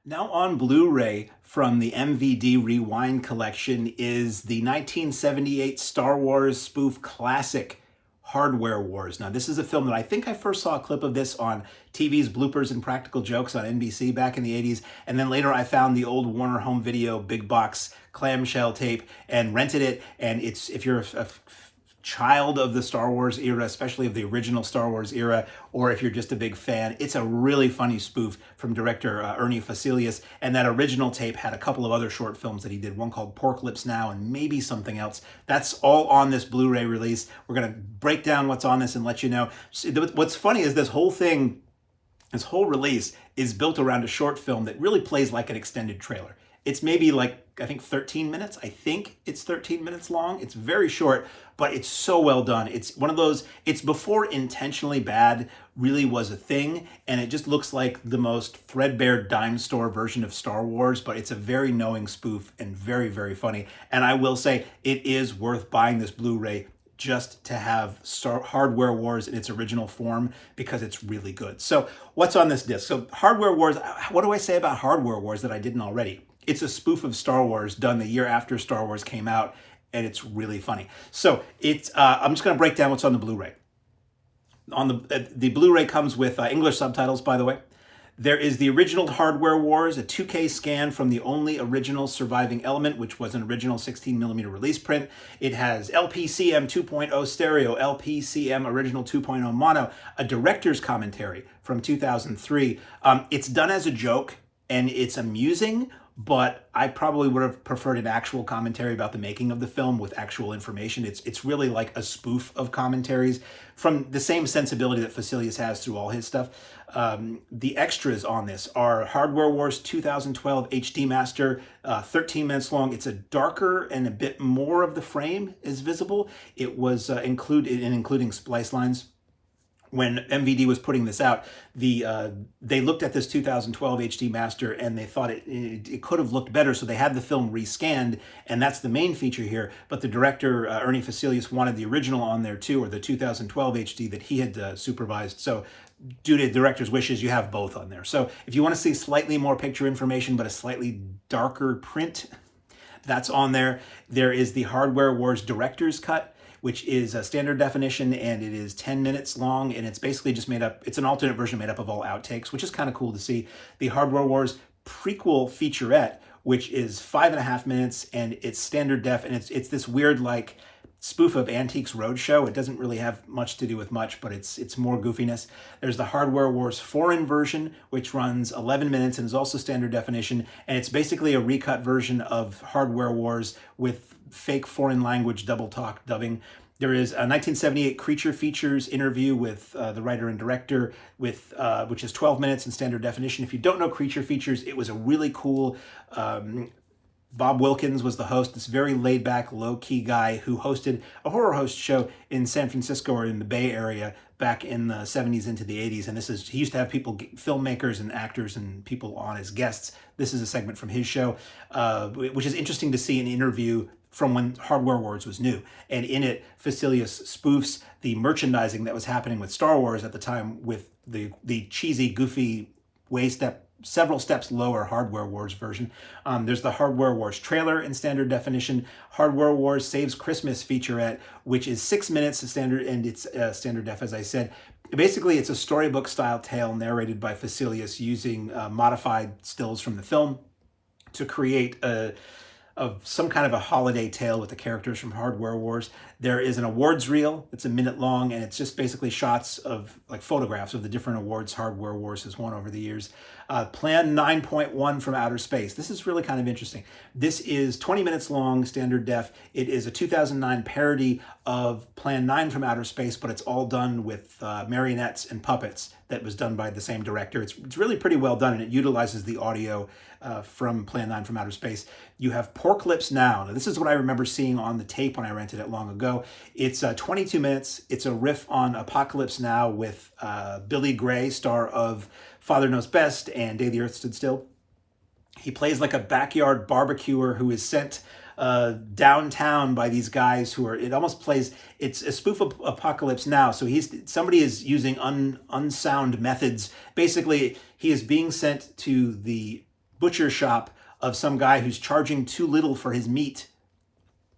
Now on Blu-ray from the MVD Rewind collection is the 1978 Star Wars spoof classic Hardware Wars. Now this is a film that I think I first saw a clip of this on TV's Bloopers and Practical Jokes on NBC back in the 80s, and then later I found the old Warner Home Video big box clamshell tape and rented it. And it's, if you're a child of the Star Wars era, especially of the original Star Wars era, or if you're just a big fan, it's a really funny spoof from director Ernie Fosselius. And that original tape had a couple of other short films that he did, one called Pork Lips Now and maybe something else. That's all on this Blu-ray release. We're going to break down what's on this and let you know. What's funny is this whole release is built around a short film that really plays like an extended trailer. It's maybe like, I think 13 minutes. I think it's 13 minutes long. It's very short, but it's so well done. It's one of those, it's before intentionally bad really was a thing, and it just looks like the most threadbare dime store version of Star Wars, but it's a very knowing spoof and very, very funny. And I will say it is worth buying this Blu-ray just to have Hardware Wars in its original form, because it's really good. So what's on this disc? So Hardware Wars, what do I say about Hardware Wars that I didn't already? It's a spoof of Star Wars done the year after Star Wars came out, and it's really funny. So it's I'm just going to break down what's on the Blu-ray. On the Blu-ray comes with English subtitles, by the way. There is the original Hardware Wars, a 2K scan from the only original surviving element, which was an original 16mm release print. It has LPCM 2.0 stereo, LPCM original 2.0 mono, a director's commentary from 2003. It's done as a joke, and it's amusing, but I probably would have preferred an actual commentary about the making of the film with actual information. It's really like a spoof of commentaries from the same sensibility that Fosselius has through all his stuff. The extras on this are Hardware Wars 2012 HD Master, 13 minutes long. It's a darker and a bit more of the frame is visible. It was including splice lines. When MVD was putting this out, they looked at this 2012 HD Master and they thought it could have looked better, so they had the film rescanned, and that's the main feature here. But the director, Ernie Fosselius, wanted the original on there too, or the 2012 HD that he had supervised. So due to director's wishes, you have both on there. So if you want to see slightly more picture information but a slightly darker print, that's on there. There is the Hardware Wars Director's Cut, which is a standard definition, and it is 10 minutes long, and it's basically just it's an alternate version made up of all outtakes, which is kind of cool to see. The Hardware Wars prequel featurette, which is 5.5 minutes, and it's standard def, and it's this weird like spoof of Antiques Roadshow. It doesn't really have much to do with much, but it's more goofiness. There's the Hardware Wars foreign version, which runs 11 minutes and is also standard definition, and it's basically a recut version of Hardware Wars with fake foreign language double talk dubbing. There is a 1978 Creature Features interview with the writer and director, which is 12 minutes in standard definition. If you don't know Creature Features, it was a really cool Bob Wilkins was the host, this very laid-back, low-key guy who hosted a horror host show in San Francisco or in the Bay Area back in the 70s into the 80s. And he used to have filmmakers and actors and people on as guests. This is a segment from his show, which is interesting to see an interview from when Hardware Wars was new. And in it, Fosselius spoofs the merchandising that was happening with Star Wars at the time with the cheesy, goofy, several steps lower Hardware Wars version. There's the Hardware Wars trailer in standard definition, Hardware Wars Saves Christmas featurette, which is 6 minutes of standard, and it's standard def, as I said. Basically, it's a storybook-style tale narrated by Fosselius using modified stills from the film to create some kind of a holiday tale with the characters from Hardware Wars. There is an awards reel. It's a minute long, and it's just basically shots of like photographs of the different awards Hardware Wars has won over the years. Plan 9.1 from Outer Space. This is really kind of interesting. This is 20 minutes long, standard def. It is a 2009 parody of Plan 9 from Outer Space, but it's all done with marionettes and puppets that was done by the same director. It's really pretty well done, and it utilizes the audio from Plan 9 from Outer Space. You have Pork Lips Now. Now, this is what I remember seeing on the tape when I rented it long ago. It's 22 minutes. It's a riff on Apocalypse Now with Billy Gray, star of Father Knows Best and Day the Earth Stood Still. He plays like a backyard barbecuer who is sent downtown by these guys who are, it's a spoof of Apocalypse Now. So somebody is using unsound methods. Basically, he is being sent to the butcher shop of some guy who's charging too little for his meat,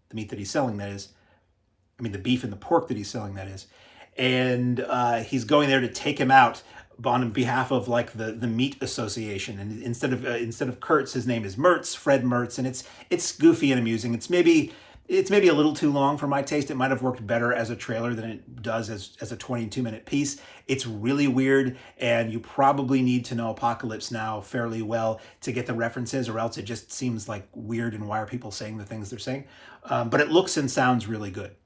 the meat that he's selling, that is. I mean, the beef and the pork that he's selling, that is. And he's going there to take him out on behalf of like the meat association. And instead of Kurtz, his name is Mertz, Fred Mertz, and it's goofy and amusing. It's maybe a little too long for my taste. It might have worked better as a trailer than it does as a 22-minute piece. It's really weird, and you probably need to know Apocalypse Now fairly well to get the references, or else it just seems like weird and why are people saying the things they're saying. But it looks and sounds really good.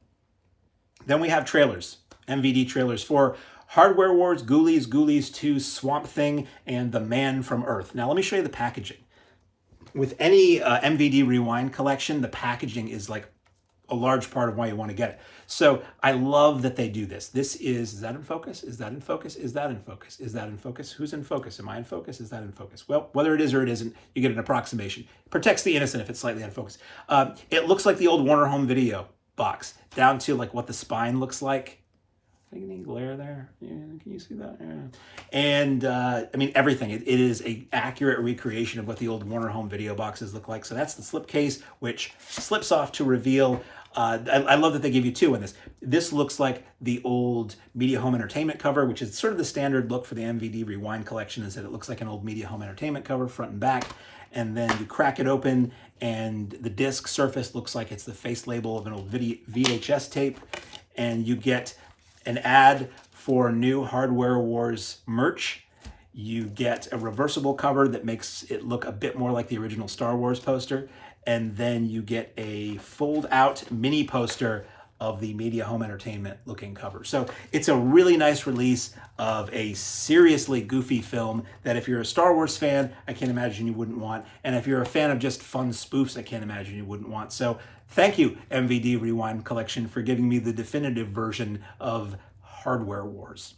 Then we have trailers, MVD trailers for Hardware Wars, Ghoulies, Ghoulies 2, Swamp Thing, and The Man from Earth. Now let me show you the packaging. With any MVD Rewind collection, the packaging is like a large part of why you want to get it. So I love that they do this. This is that in focus? Is that in focus? Is that in focus? Is that in focus? Who's in focus? Am I in focus? Is that in focus? Well, whether it is or it isn't, you get an approximation. It protects the innocent if it's slightly out of focus. It looks like the old Warner Home Video box, down to like what the spine looks like. Any glare there? Yeah, can you see that? Yeah. And I mean, everything. It is an accurate recreation of what the old Warner Home Video boxes look like. So that's the slipcase, which slips off to reveal. I love that they give you two in this. This looks like the old Media Home Entertainment cover, which is sort of the standard look for the MVD Rewind collection, is that it looks like an old Media Home Entertainment cover, front and back. And then you crack it open, and the disc surface looks like it's the face label of an old VHS tape. And you get an ad for new Hardware Wars merch. You get a reversible cover that makes it look a bit more like the original Star Wars poster. And then you get a fold-out mini poster of the Media Home Entertainment looking cover. So it's a really nice release of a seriously goofy film that if you're a Star Wars fan, I can't imagine you wouldn't want. And if you're a fan of just fun spoofs, I can't imagine you wouldn't want. So thank you, MVD Rewind Collection, for giving me the definitive version of Hardware Wars.